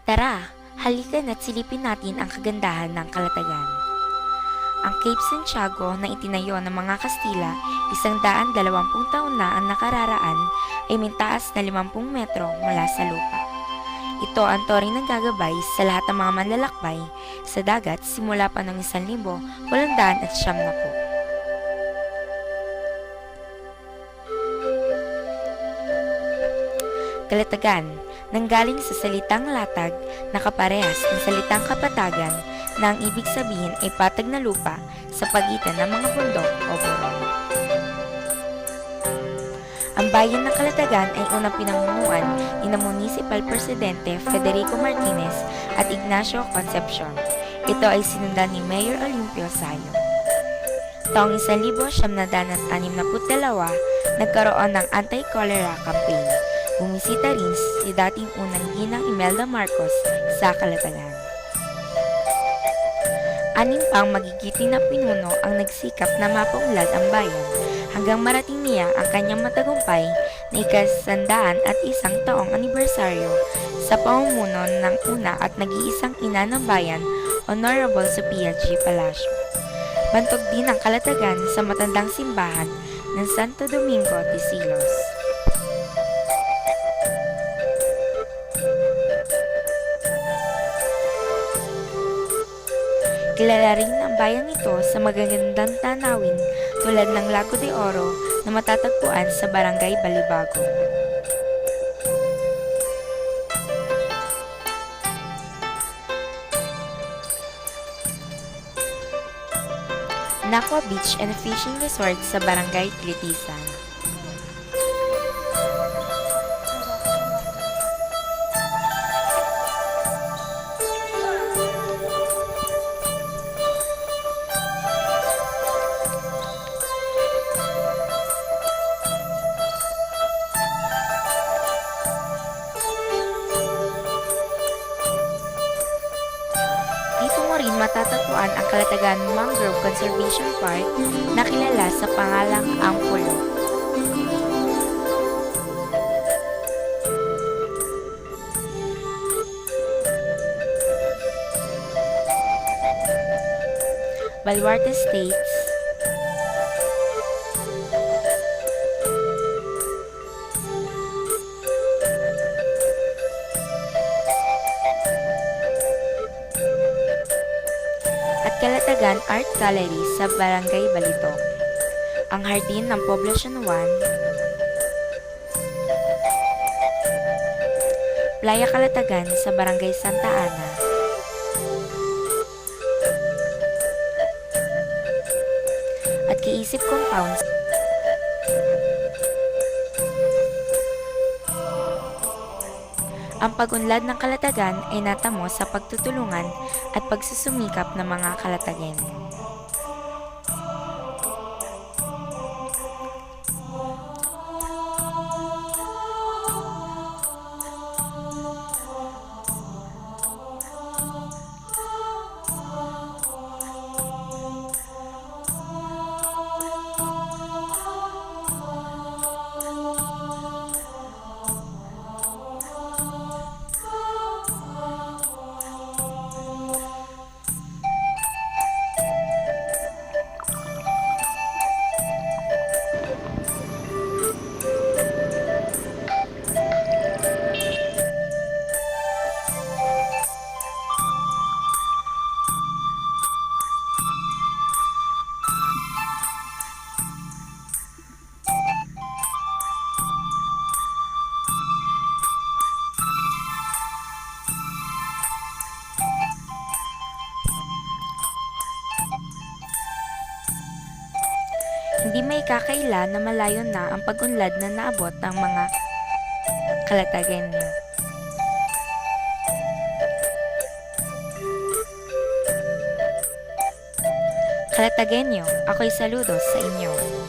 Tara, halika na't silipin natin ang kagandahan ng Kalatagan. Ang Cape Santiago na itinayo ng mga Kastila 120 taon na ang nakararaan ay may taas na 50 metro mula sa lupa. Ito ang toring naggagabay sa lahat ng mga manlalakbay sa dagat simula pa ng 1870. Kalatagan, nanggaling sa salitang latag na kaparehas ng salitang kapatagan na ang ibig sabihin ay patag na lupa sa pagitan ng mga bundok o burol. Ang bayan ng Kalatagan ay unang pinamumuan ni na Municipal Presidente Federico Martinez at Ignacio Concepcion. Ito ay sinundan ni Mayor Olimpio Sayo. Taong 1962, nagkaroon ng anti-cholera campaign. Bumisita rin si dating unang ginang Imelda Marcos sa Kalatagan. Anim pang magigiting na pinuno ang nagsikap na mapaunlad ang bayan hanggang marating niya ang kanyang matagumpay na ika-101 taong anibersaryo sa pamumuno ng una at nag-iisang ina ng bayan, Honorable Sophia G. Palacio. Bantog din ang Kalatagan sa matandang simbahan ng Santo Domingo de Silos. Kilala rin ang bayang ito sa magagandang tanawin tulad ng Lago de Oro na matatagpuan sa Barangay Balibago. Naqua Beach and Fishing Resort sa Barangay Clitisan. Dito mo rin matatagpuan ang Kalatagan Mangrove Conservation Park na kilala sa pangalang Angkolo. Baluarte Estates, at Kalatagan Art Gallery sa Barangay Balito. Ang Hardin ng Poblacion 1, Playa Kalatagan sa Barangay Santa Ana, at Kiisip Compounds. Ang pag-unlad ng Kalatagan ay natamo sa pagtutulungan at pagsusumikap ng mga Kalatagenyo. Hindi may kakaila na malayo na ang pag-unlad na naabot ng mga Kalatagenyo. Kalatagenyo, ako'y saludos sa inyo.